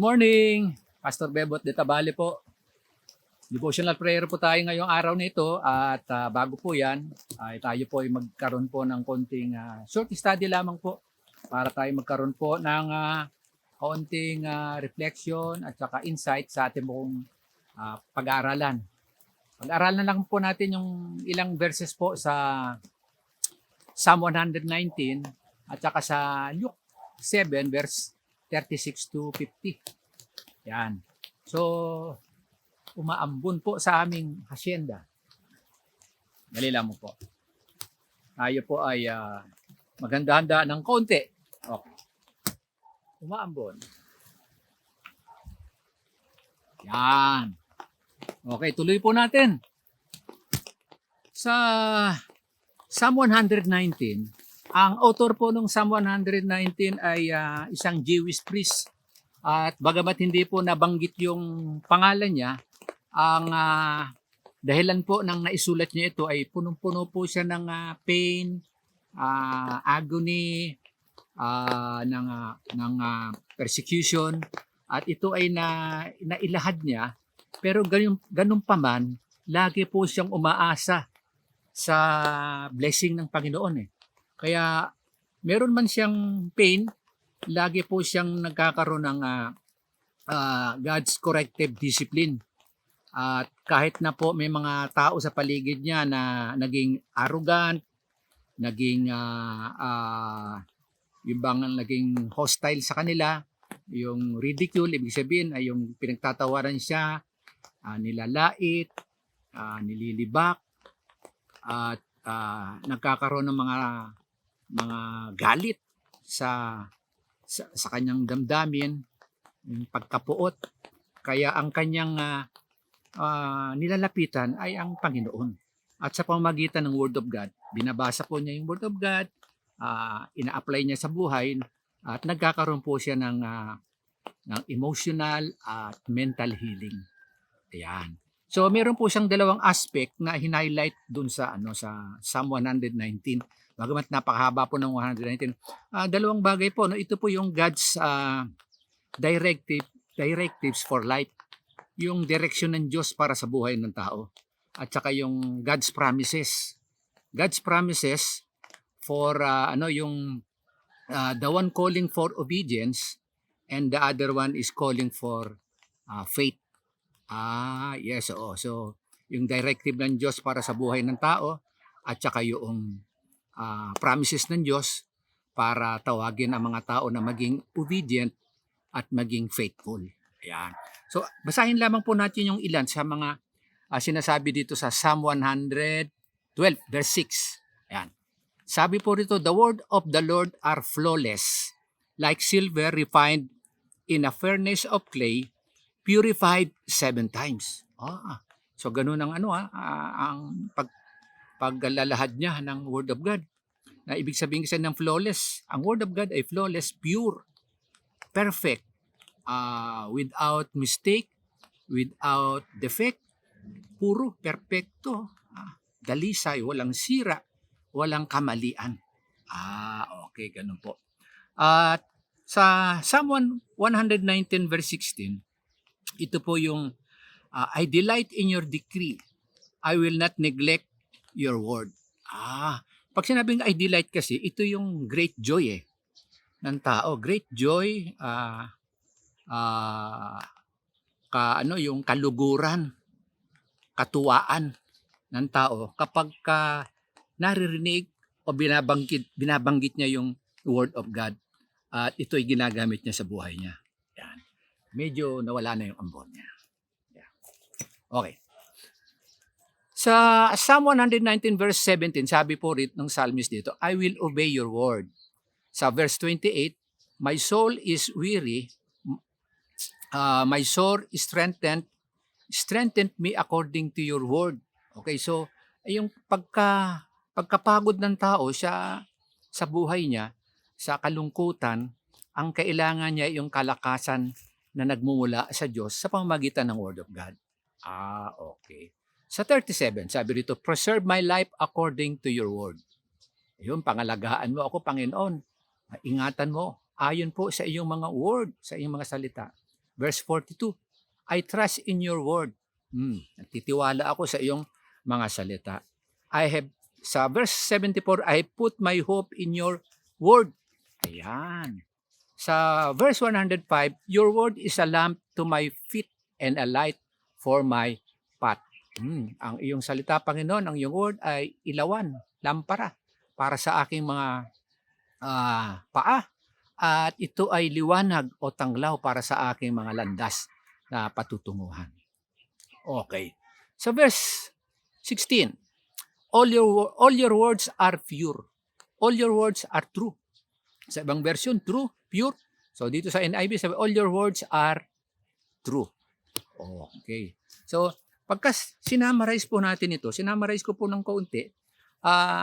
Morning! Pastor Bebot de Tabale po. Devotional prayer po tayo ngayong araw na ito at bago po yan, ay tayo po ay magkaroon po ng konting short study lamang po para tayo magkaroon po ng konting reflection at saka insight sa ating pong pag-aaralan. Pag-aaralan lang po natin yung ilang verses po sa Psalm 119 at saka sa Luke 7 verse 36 to 50. Yan. So, umaambon po sa aming hacienda. Dali lang mo po. Tayo po ay maganda-handa ng konti. Okay. Umaambon. Yan. Okay, tuloy po natin. Sa Psalm 119, ang author po ng Psalm 119 ay isang Jewish priest. At bagamat hindi po nabanggit yung pangalan niya, ang dahilan po ng naisulat niya ito ay punong-puno po siya ng pain, agony, ng persecution. At ito ay nailahad niya. Pero ganun pa man, lagi po siyang umaasa sa blessing ng Panginoon. Kaya meron man siyang pain, lagi po siyang nagkakaroon ng God's corrective discipline. At kahit na po may mga tao sa paligid niya na naging arrogant, naging naging hostile sa kanila, yung ridicule, ibig sabihin ay yung pinagtatawaran siya, nilalait, nililibak, at nagkakaroon ng mga galit sa kanyang damdamin, yung pagkapuot. Kaya ang kanyang nilalapitan ay ang Panginoon. At sa pamamagitan ng Word of God, binabasa po niya yung Word of God, ina-apply niya sa buhay, at nagkakaroon po siya ng emotional at mental healing. Ayan. So meron po siyang dalawang aspect na hinighlight dun sa Psalm 119. Bagamat napakahaba po ng 119. Dalawang bagay po, ito po yung God's directives for life. Yung direction ng Diyos para sa buhay ng tao. At saka yung God's promises. God's promises for the one calling for obedience and the other one is calling for faith. Yes, oo. So, yung directive ng Diyos para sa buhay ng tao at saka yung promises ng Diyos para tawagin ang mga tao na maging obedient at maging faithful. Ayan. So, basahin lamang po natin yung ilan sa mga sinasabi dito sa Psalm 112 verse 6. Ayan. Sabi po rito, the word of the Lord are flawless, like silver refined in a furnace of clay, purified 7 times. So ganun ang ang paglalahad niya ng Word of God. Na ibig sabihin kasi ng flawless. Ang Word of God ay flawless, pure, perfect, without mistake, without defect, puro, perfecto, dalisay, walang sira, walang kamalian. Okay, ganun po. At sa Psalm 119 verse 16, ito po yung I delight in your decree. I will not neglect your word. Pag sinabing I delight kasi, ito yung great joy ng tao. Great joy, yung kaluguran, katuwaan ng tao kapag naririnig o binabanggit niya yung word of God at ito ay ginagamit niya sa buhay niya. Yan. Medyo nawala na yung ambon niya. Yan. Okay. Sa Psalm 119 verse 17, sabi po rin ng psalmist dito, I will obey your word. Sa verse 28, my soul is weary, my soul is strengthened me according to your word. Okay, so yung pagkapagod ng tao sa buhay niya, sa kalungkutan, ang kailangan niya yung kalakasan na nagmumula sa Diyos sa pamamagitan ng Word of God. Okay. Sa 37, sabi rito, preserve my life according to your word. Ayun, pangalagaan mo ako, Panginoon. Ingatan mo, ayon po sa iyong mga word, sa iyong mga salita. Verse 42, I trust in your word. Nagtitiwala ako sa iyong mga salita. Sa verse 74, I put my hope in your word. Ayan. Sa verse 105, your word is a lamp to my feet and a light for my path. Ang iyong salita, Panginoon, ang iyong word ay ilawan, lampara para sa aking mga paa, at ito ay liwanag o tanglaw para sa aking mga landas na patutunguhan. Okay. Sa verse 16, all your words are pure. All your words are true. Sa ibang version, true, pure. So dito sa NIV, sabi, all your words are true. Okay. So, pagka sinamarize po natin ito, sinamarize ko po ng kaunti,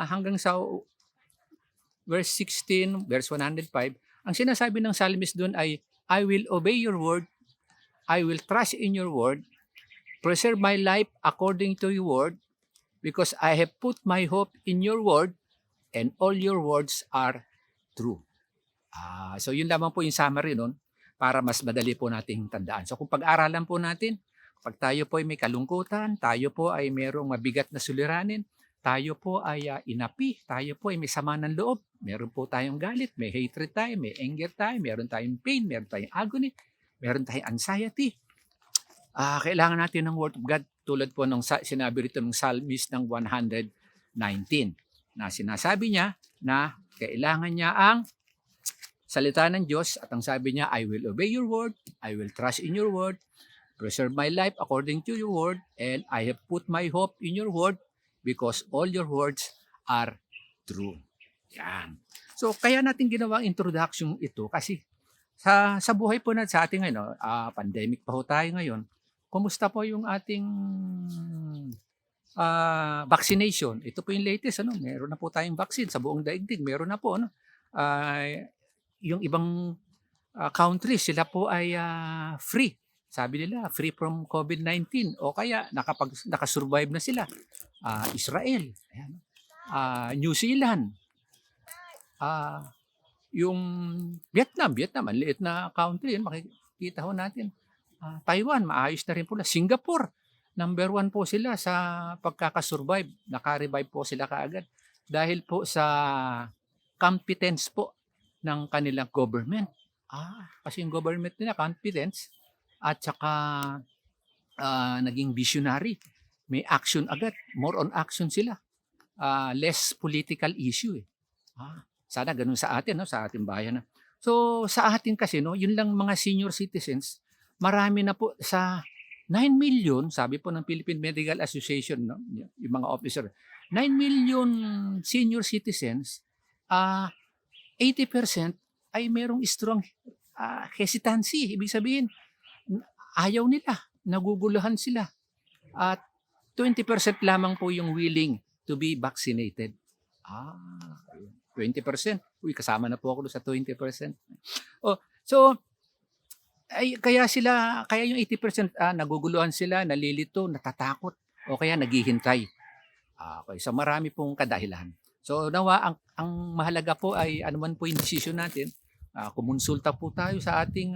hanggang sa verse 16, verse 105, ang sinasabi ng psalmist doon ay, I will obey your word, I will trust in your word, preserve my life according to your word, because I have put my hope in your word, and all your words are true. So yun lamang po yung summary nun, para mas madali po nating tandaan. So kung pag-aralan po natin, pag tayo po ay may kalungkutan, tayo po ay mayroong mabigat na suliranin, tayo po ay inapi, tayo po ay may sama ng loob, meron po tayong galit, may hatred tayo, may anger tayo, meron tayong pain, meron tayong agony, meron tayong anxiety. Kailangan natin ng Word of God tulad po ng sinabi rito ng Psalmist ng 119 na sinasabi niya na kailangan niya ang salita ng Diyos, at ang sabi niya, I will obey your word, I will trust in your word, preserve my life according to your word, and I have put my hope in your word because all your words are true. Yan. So, kaya natin ginawa ang introduction ito kasi sa buhay po natin sa ating ngayon, pandemic pa ho tayo ngayon, kumusta po yung ating vaccination? Ito po yung latest, meron na po tayong vaccine sa buong daigdig, meron na po, yung ibang countries, sila po ay free. Sabi nila, free from COVID-19. O kaya, nakasurvive na sila. Israel, ayan. New Zealand, yung Vietnam, ang liit na country, yun, makikita ho natin. Taiwan, maayos na rin po. Singapore, number 1 po sila sa pagkakasurvive. Naka-revive po sila kaagad. Dahil po sa competence po ng kanilang government. Kasi yung government nila, competence, at saka naging visionary. May action agad. More on action sila. Less political issue. Sana ganun sa atin, sa ating bayan. So sa atin kasi, yun lang mga senior citizens, marami na po sa 9 million, sabi po ng Philippine Medical Association, yung mga officer, 9 million senior citizens, 80% ay merong strong hesitancy. Ibig sabihin, ayaw nila, naguguluhan sila. At 20% lamang po yung willing to be vaccinated. 20%. Uy, kasama na po ako sa 20%. So, kaya yung 80% naguguluhan sila, nalilito, natatakot, o kaya naghihintay. Okay, so marami pong kadahilan. So nawa ang mahalaga po ay anuman po yung decision natin, kumonsulta po tayo sa ating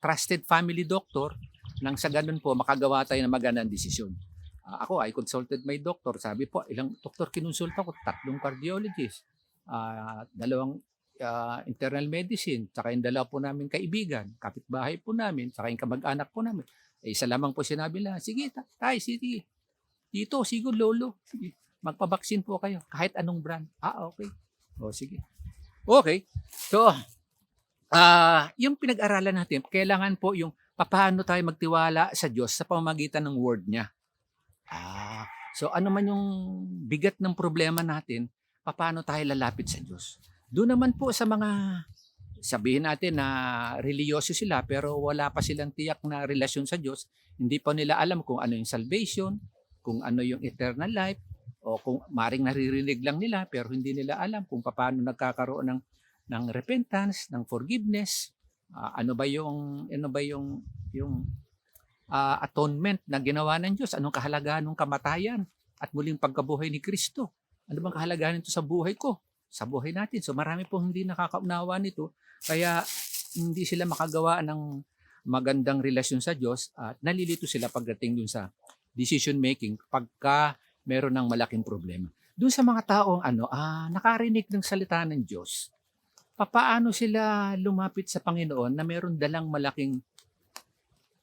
trusted family doctor nang sa ganun po makagawa tayo ng magandang desisyon. Ako, I consulted my doctor. Sabi po, ilang doktor kinonsulta ko? 3 cardiologist, 2 internal medicine, saka yung 2 po namin kaibigan, kapitbahay po namin, saka yung kamag-anak po namin. Isa lamang po sinabi lang, sige, tay, sige, dito, siguro lolo, sige, magpabaksin po kayo, kahit anong brand. Okay. Sige. Okay. So, yung pinag-aralan natin, kailangan po yung paano tayo magtiwala sa Diyos sa pamamagitan ng word niya. So ano man yung bigat ng problema natin, paano tayo lalapit sa Diyos? Doon naman po sa mga, sabihin natin na reliyoso sila pero wala pa silang tiyak na relasyon sa Diyos, hindi pa nila alam kung ano yung salvation, kung ano yung eternal life, o kung maring naririnig lang nila pero hindi nila alam kung paano nagkakaroon ng repentance, ng forgiveness, ano ba yung atonement na ginawa ng Diyos, anong kahalagahan ng kamatayan at muling pagkabuhay ni Kristo, ano bang kahalagahan nito sa buhay ko, sa buhay natin. So marami pong hindi nakakaunawa nito, kaya hindi sila makagawa ng magandang relasyon sa Diyos at nalilito sila pagdating dun sa decision making pagka meron ng malaking problema. Dun sa mga taong nakarinig ng salita ng Diyos, papaano sila lumapit sa Panginoon na meron dalang malaking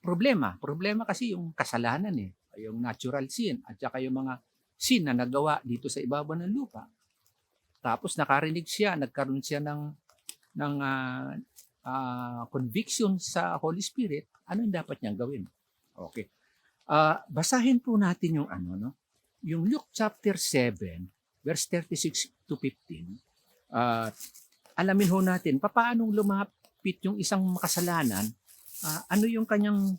problema? Problema kasi yung kasalanan yung natural sin at saka yung mga sin na nagawa dito sa ibabaw ng lupa. Tapos nakarinig siya, nagkaroon siya ng conviction sa Holy Spirit, ano yung dapat niyang gawin? Okay. Basahin po natin yung yung Luke chapter 7, verse 36 to 15. Alamin ho natin paano lumapit yung isang makasalanan, ano yung kanyang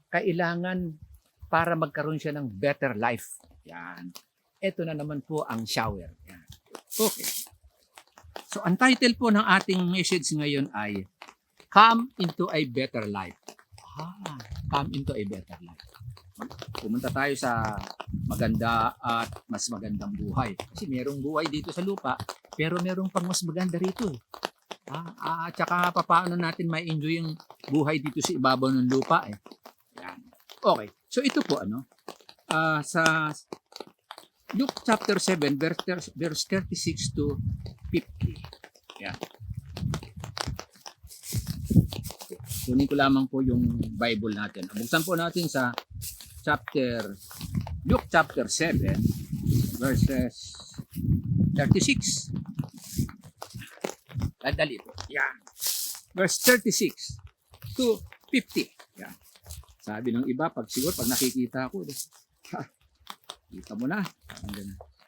kailangan para magkaroon siya ng better life. Yan. Ito na naman po ang shower. Yan. Okay. So, ang title po ng ating message ngayon ay Come into a Better Life. Come into a Better Life. Pumunta tayo sa maganda at mas magandang buhay. Kasi merong buhay dito sa lupa, pero merong pang mas maganda rito. At saka paano natin ma-enjoy yung buhay dito sa ibabaw ng lupa. Yan. Okay. So, ito po sa Luke chapter 7, verse 36 to 50. Yan. Kunin ko lamang po yung Bible natin. Buksan po natin sa Luke chapter 7, verses 36. Dali po. Yan. Verse 36 to 50. Yan. Sabi ng iba, pag nakikita ko, kita mo na.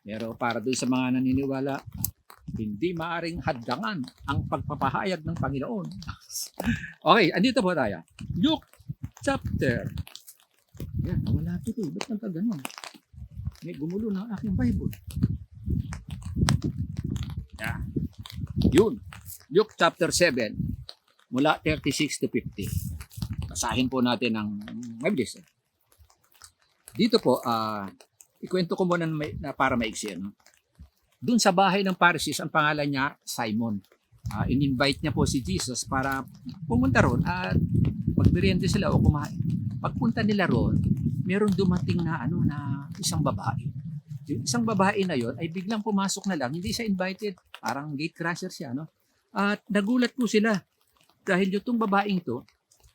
Pero para doon sa mga naniniwala, hindi maaring hadlangan ang pagpapahayag ng Panginoon. Okay, andito po tayo. Luke chapter. Yan, wala ito. Ba't nang kaganon? May gumulo ng aking Bible. Yan. Yun. Luke chapter 7, mula 36 to 50. Basahin po natin ng mabilis. Dito po, ikwento ko muna para maiksi. Doon sa bahay ng Pharisees, ang pangalan niya Simon. In-invite niya po si Jesus para pumunta roon at magmerienda sila o kumain. Pagpunta nila roon, merong dumating na isang babae. Yung isang babae na yon ay biglang pumasok na lang, hindi siya invited, parang gate crasher siya. At nagulat po sila dahil yung babaeng to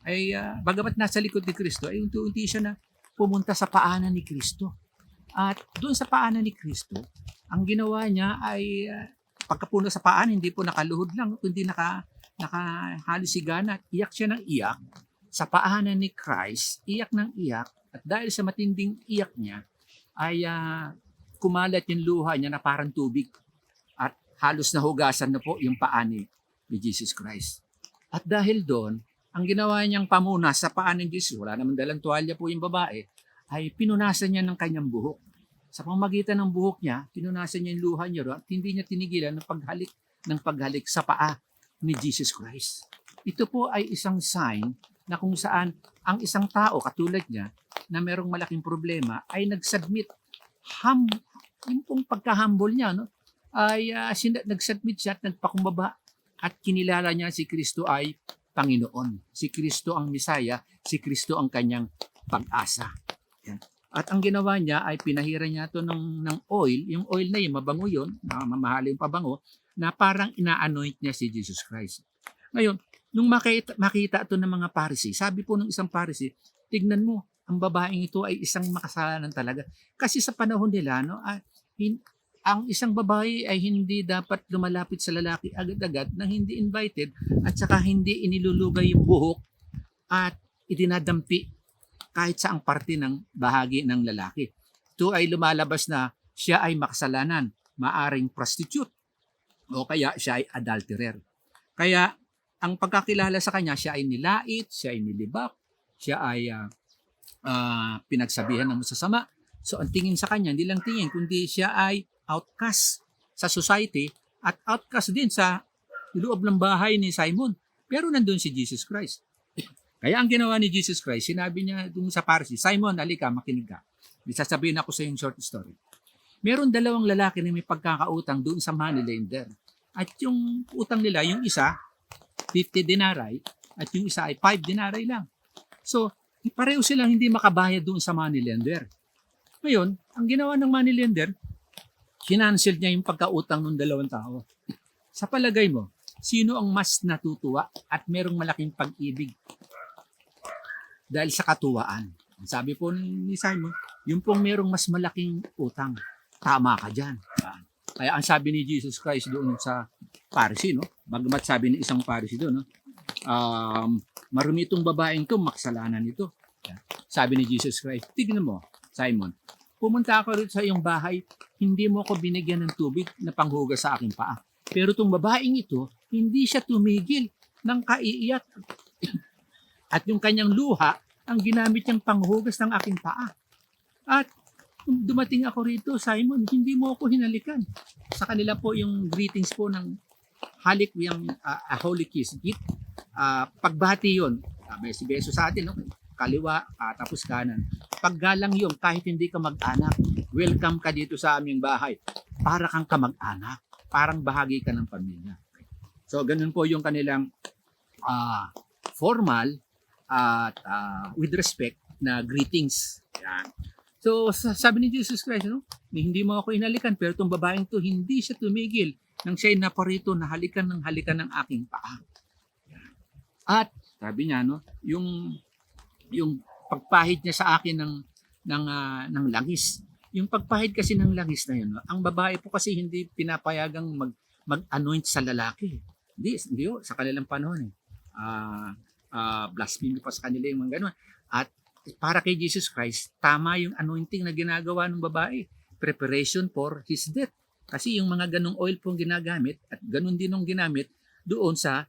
ay bagamat nasa likod ni Kristo, ay unti-unti siya na pumunta sa paanan ni Kristo. At doon sa paanan ni Kristo, ang ginawa niya ay pagkapuno sa paan, hindi po nakaluhod lang, kundi nakahalisigan at iyak siya ng iyak sa paanan ni Christ, iyak ng iyak. At dahil sa matinding iyak niya, ay kumalat yung luha niya na parang tubig. At halos nahugasan na po yung paan ni Jesus Christ. At dahil doon, ang ginawa niyang pamunas sa paan ni Jesus, wala naman dalang tuwalya po yung babae, ay pinunasan niya ng kanyang buhok. Sa pamamagitan ng buhok niya, pinunasan niya yung luha niya at hindi niya tinigilan ng paghalik sa paa ni Jesus Christ. Ito po ay isang sign na kung saan ang isang tao katulad niya na merong malaking problema ay nag-submit yung pong pagka-humble niya ay nag-submit siya at nagpakumbaba at kinilala niya si Kristo ay Panginoon. Si Kristo ang Misaya, si Kristo ang kanyang pag-asa. Yan. At ang ginawa niya ay pinahira niya ito ng oil. Yung oil na yun, mabango yun, mamahal yung pabango, na parang ina-anoint niya si Jesus Christ. Ngayon, nung makita ito ng mga Pharisee, sabi po ng isang Pharisee, tignan mo, ang babaeng ito ay isang makasalanan talaga. Kasi sa panahon nila, ang isang babae ay hindi dapat lumalapit sa lalaki agad-agad nang hindi invited at saka hindi inilulugay yung buhok at idinadampi kahit saang parte ng bahagi ng lalaki. Ito ay lumalabas na siya ay makasalanan, maaring prostitute o kaya siya ay adulterer. Kaya ang pagkakilala sa kanya, siya ay nilait, siya ay nilibak, siya ay pinagsabihan ng masasama. So ang tingin sa kanya, hindi lang tingin, kundi siya ay outcast sa society at outcast din sa loob ng bahay ni Simon. Pero nandun si Jesus Christ. Kaya ang ginawa ni Jesus Christ, sinabi niya dun sa Pharisee, Simon, halika, makinig ka. May sasabihin ako sa yung short story. Meron dalawang lalaki na may pagkakautang doon sa moneylender. At yung utang nila, yung isa, 50 denarii, at yung isa ay 5 denarii lang. So, pareho silang hindi makabayad doon sa moneylender. Ngayon, ang ginawa ng moneylender, kinancel niya yung pagkautang ng dalawang tao. Sa palagay mo, sino ang mas natutuwa at merong malaking pag-ibig dahil sa katuwaan? Sabi po ni Simon, yung pong merong mas malaking utang, tama ka dyan. Kaya ang sabi ni Jesus Christ doon sa Pharisee, no? Bagamat sabi ni isang Pharisee doon, no? Marumi itong babaeng to, makasalanan ito. Sabi ni Jesus Christ, tignan mo, Simon, pumunta ako rito sa iyong bahay, hindi mo ako binigyan ng tubig na panghugas sa aking paa. Pero itong babaeng ito, hindi siya tumigil ng kaiiyak. At yung kanyang luha, ang ginamit niyang panghugas ng aking paa. At nung dumating ako rito, Simon, hindi mo ako hinalikan. Sa kanila po yung greetings po ng halik, yung holy kiss. Pagbati yun, beso sa atin, no? Kaliwa, tapos kanan. Paggalang yun, kahit hindi ka mag-anak, welcome ka dito sa aming bahay. Para kang kamag-anak. Parang bahagi ka ng pamilya. So, ganun po yung kanilang formal at with respect na greetings. Yan. So, sabi ni Jesus Christ, no? Hindi mo ako inalikan, pero itong babaeng to, hindi siya tumigil nang siya'y naparito na halikan ng aking paa. Yan. At, sabi niya, no, yung pagpahid niya sa akin ng langis. Yung pagpahid kasi ng langis na yun, no? Ang babae po kasi hindi pinapayagang mag-anoint sa lalaki. Hindi sa kanilang panahon. Blasphemy pa sa kanila yung mga gano'n. At para kay Jesus Christ, tama yung anointing na ginagawa ng babae. Preparation for His death. Kasi yung mga ganong oil pong ginagamit at ganon din yung ginamit doon sa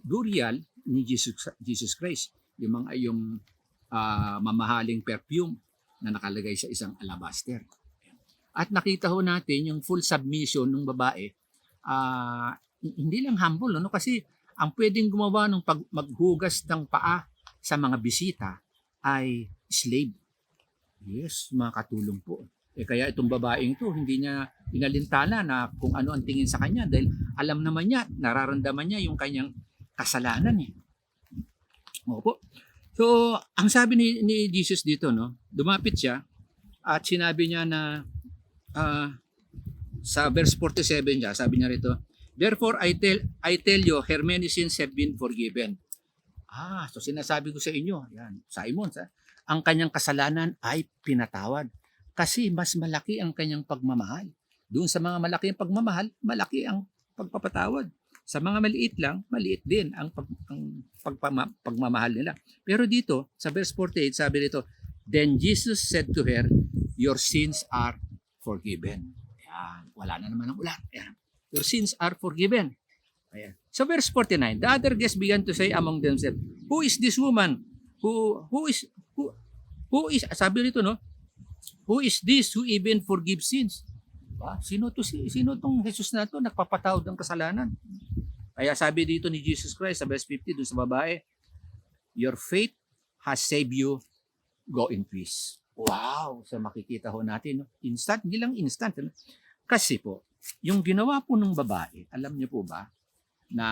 burial ni Jesus Christ. Yung mamahaling perfume na nakalagay sa isang alabaster. At nakita ho natin yung full submission ng babae, hindi lang humble, no? Kasi ang pwedeng gumawa ng maghugas ng paa sa mga bisita ay slave. Yes, mga katulong po. Kaya itong babaeng to, hindi niya inalintana na kung ano ang tingin sa kanya dahil alam naman niya, nararamdaman niya yung kanyang kasalanan. Opo. So, ang sabi ni Jesus dito, no, dumapit siya at sinabi niya na sa verse 47 niya, sabi niya rito, therefore I tell you, her many sins have been forgiven. So sinasabi ko sa inyo, yan, Simon, ang kanyang kasalanan ay pinatawad kasi mas malaki ang kanyang pagmamahal. Doon sa mga malaki ang pagmamahal, malaki ang pagpapatawad. Sa mga maliit lang, maliit din ang pagmamahal nila. Pero dito, sa verse 48, sabi dito, then Jesus said to her, your sins are forgiven. Yan, wala na naman ang ulan. Yan. Your sins are forgiven. Ayan. So verse 49, the other guests began to say among themselves, who is this woman? Who is sabi rito, no? Who is this who even forgives sins? Sino tong Jesus na to nagpapatawad ng kasalanan? Kaya sabi dito ni Jesus Christ sa verse 50 dun sa babae, your faith has saved you, go in peace. Wow! So makikita ho natin, no? Instant, hindi lang instant. No? Kasi po, yung ginawa po ng babae, alam niyo po ba, na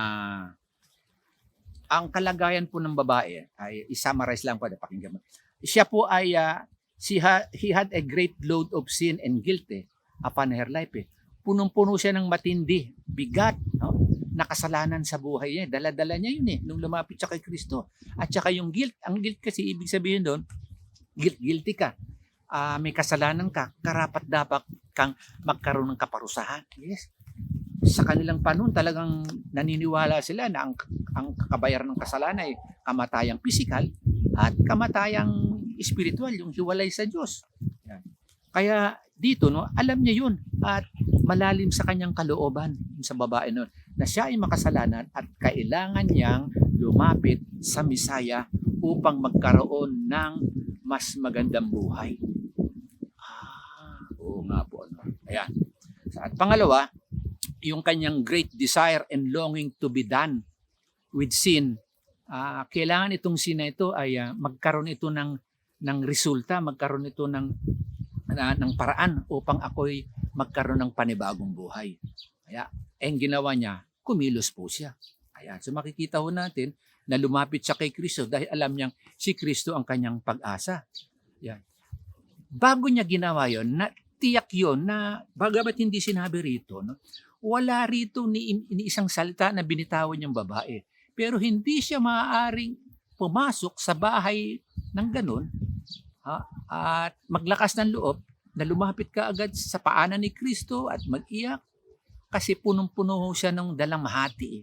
ang kalagayan po ng babae ay i-summarize lang po, pakinggan mo. Siya po ay he had a great load of sin and guilt upon her life. Punong-puno siya ng matindi, bigat, no? Na kasalanan sa buhay niya. Dala-dala niya yun nung lumapit siya kay Kristo. At saka yung guilt, ang guilt kasi ibig sabihin doon, guilty ka. May kasalanan ka, karapat-dapat kang magkaroon ng kaparusahan. Yes. Sa kanilang panahon talagang naniniwala sila na ang kabayaran ng kasalanan ay kamatayang pisikal at kamatayang espiritual, yung hiwalay sa Diyos. Yan. Kaya dito, no, alam niya yun at malalim sa kanyang kalooban sa babae noon na siya ay makasalanan at kailangan niyang lumapit sa Misaya upang magkaroon ng mas magandang buhay. Oo nga po. No? Ayan. At pangalawa, yung kanyang great desire and longing to be done with sin. Kailangan itong sin na ito ay magkaroon ito ng resulta, magkaroon ito ng paraan upang ako'y magkaroon ng panibagong buhay. Kaya, ang ginawa niya, kumilos po siya. Ayan. So makikita ho natin na lumapit siya kay Kristo dahil alam niyang si Kristo ang kanyang pag-asa. Yan. Bago niya ginawa yon, na tiyak yon na bagamat hindi sinabi rito, no, wala rito ni isang salita na binitawan yung babae. Pero hindi siya maaaring pumasok sa bahay ng ganun at maglakas ng loob na lumapit ka agad sa paanan ni Kristo at mag-iyak kasi punong-puno ho siya ng dalamhati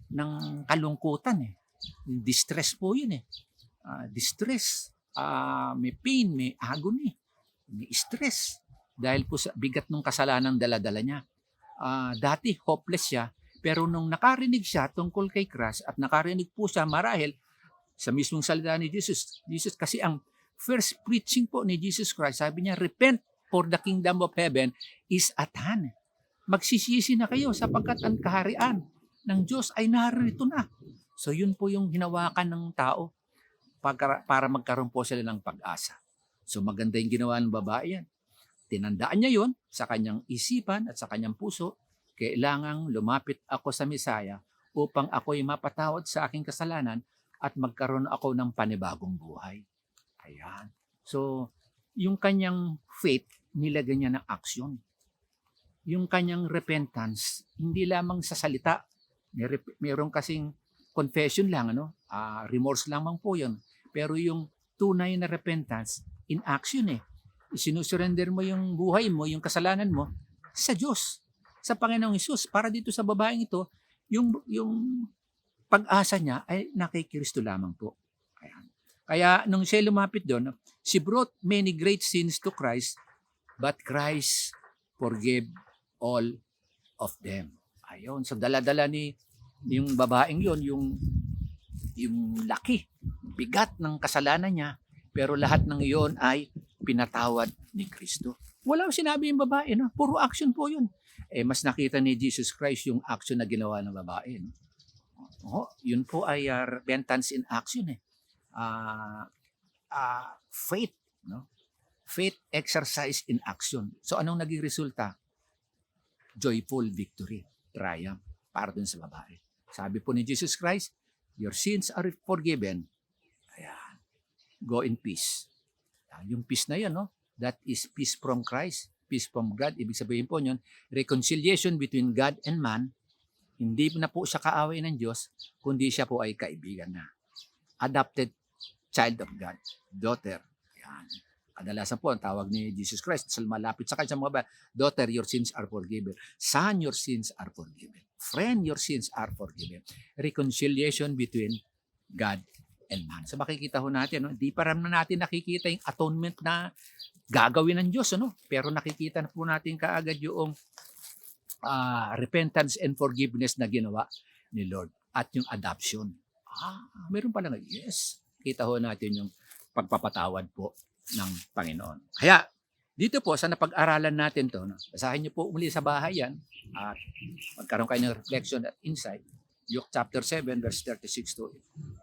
ng kalungkutan Distress po yun distress, may pain, may agony, may stress dahil po sa bigat ng kasalanan dala-dala niya. Dati hopeless siya, pero nung nakarinig siya tungkol kay Christ at nakarinig po siya marahil sa mismong salita ni Jesus kasi ang first preaching po ni Jesus Christ, sabi niya, repent for the kingdom of heaven is at hand. Magsisisi na kayo sapagkat ang kaharian ng Diyos ay narito na. So yun po yung hinawakan ng tao para magkaroon po sila ng pag-asa. So maganda yung ginawa ng babae yan. Tinandaan niya yun sa kanyang isipan at sa kanyang puso, kailangang lumapit ako sa Mesaya upang ako'y mapatawad sa aking kasalanan at magkaroon ako ng panibagong buhay. Ayan. So, yung kanyang faith, nilagay niya ng action. Yung kanyang repentance, hindi lamang sa salita. Meron kasing confession lang, remorse lamang po yun. Pero yung tunay na repentance, in action Isinusurrender mo yung buhay mo, yung kasalanan mo, sa Diyos, sa Panginoong Hesus. Para dito sa babaeng ito, yung pag-asa niya ay nakikristo lamang po. Ayan. Kaya nung siya lumapit doon, she brought many great sins to Christ, but Christ forgave all of them. Ayun, so dala-dala ni yung babaeng yon, yung laki, bigat ng kasalanan niya, pero lahat ng iyon ay pinatawad ni Kristo. Wala sinabi yung babae, puro action po yun. Mas nakita ni Jesus Christ yung action na ginawa ng babae. Yun po ay repentance in action faith, faith exercise in action. So anong naging resulta? Joyful victory, triumph para dun sa babae. Sabi po ni Jesus Christ, your sins are forgiven. Ayan. Go in peace. Yung peace na yun, that is peace from Christ, peace from God. Ibig sabihin po yun, reconciliation between God and man. Hindi na po siya kaaway ng Diyos, kundi siya po ay kaibigan na. Adopted child of God, daughter. Yan. Kadalasan po ang tawag ni Jesus Christ sa malapit sa kanya mga daughter, your sins are forgiven. Son, your sins are forgiven. Friend, your sins are forgiven. Reconciliation between God and man. So makikita ho natin, di pa rin natin nakikita yung atonement na gagawin ng Diyos, pero nakikita na po natin kaagad yung repentance and forgiveness na ginawa ni Lord at yung adoption. Meron pala yes. Kita ho natin yung pagpapatawad po ng Panginoon. Kaya, dito po, sa napag-aralan natin to, basahin niyo po muli sa bahay yan at magkaroon kayo ng reflection at insight. Luke chapter 7, verse 36 to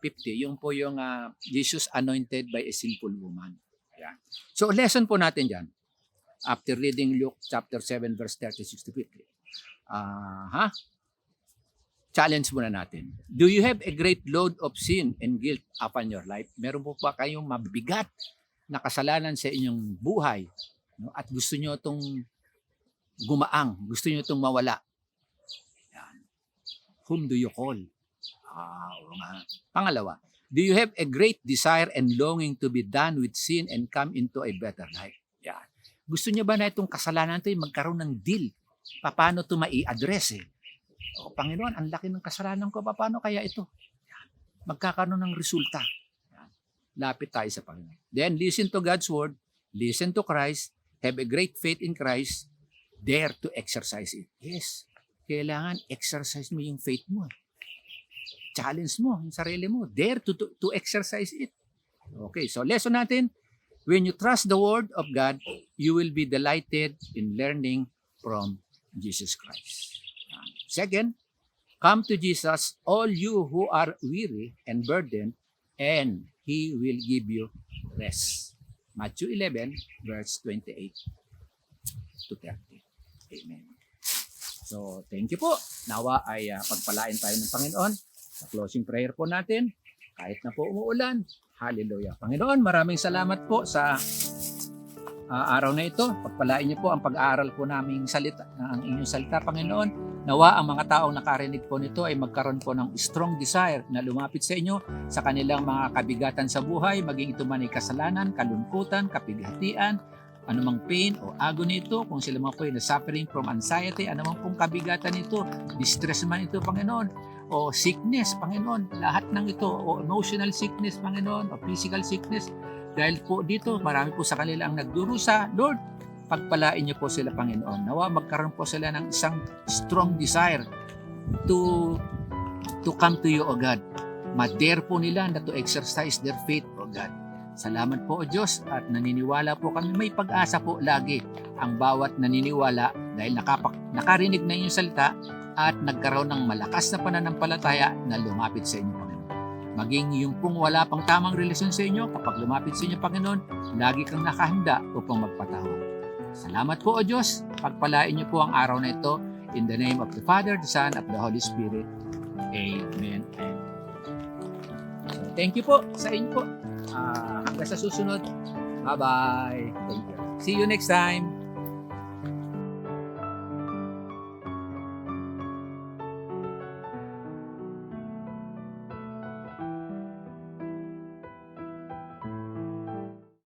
50. Yung po yung Jesus anointed by a sinful woman. Ayan. So, lesson po natin dyan. After reading Luke chapter 7, verse 36 to 50. Challenge muna natin. Do you have a great load of sin and guilt upon your life? Meron po ba kayong mabigat na kasalanan sa inyong buhay? At gusto nyo itong gumaang, gusto nyo itong mawala? Yan. Whom do you call? Pangalawa, do you have a great desire and longing to be done with sin and come into a better life? Yan. Gusto nyo ba na itong kasalanan ito magkaroon ng deal? Paano ito mai-address Panginoon, ang laki ng kasalanan ko, paano kaya ito? Yan. Magkakaroon ng resulta. Yan. Lapit tayo sa Panginoon. Then, listen to God's word, listen to Christ, have a great faith in Christ, dare to exercise it. Yes, kailangan exercise mo yung faith mo. Challenge mo yung sarili mo. Dare to exercise it. Okay, so lesson natin, when you trust the word of God, you will be delighted in learning from Jesus Christ. Second, come to Jesus, all you who are weary and burdened, and He will give you rest. Matthew 11, verse 28 to 30. Amen. So, thank you po. Nawa ay pagpalain tayo ng Panginoon. Sa closing prayer po natin, kahit na po umuulan, hallelujah. Panginoon, maraming salamat po sa araw na ito. Pagpalain niyo po ang pag-aaral po naming salita, ang inyong salita, Panginoon. Nawa ang mga taong nakarinig po nito ay magkaroon po ng strong desire na lumapit sa inyo sa kanilang mga kabigatan sa buhay, maging ito man ay kasalanan, kalungkutan, kapighatian, anumang pain o agony ito, kung sila mga po ay suffering from anxiety, anumang pong kabigatan ito, distress man ito, Panginoon, o sickness, Panginoon, lahat ng ito, o emotional sickness, Panginoon, o physical sickness, dahil po dito, marami po sa kanila ang nagdurusa, Lord, pagpalain niyo po sila, Panginoon. Nawa magkaroon po sila ng isang strong desire to come to you, O God. Ma-dare po nila na to exercise their faith, O God. Salamat po, O Diyos, at naniniwala po kami, may pag-asa po lagi ang bawat naniniwala dahil nakarinig na inyong salita at nagkaroon ng malakas na pananampalataya na lumapit sa inyo, Panginoon. Maging yung pong wala pang tamang relasyon sa inyo, kapag lumapit sa inyo, Panginoon, lagi kang nakahanda upang magpatawad. Salamat po, O Diyos. Pagpalain niyo po ang araw na ito. In the name of the Father, the Son, and the Holy Spirit. Amen. So, thank you po sa inyo po. Hanggang sa susunod. Bye-bye. Thank you. See you next time.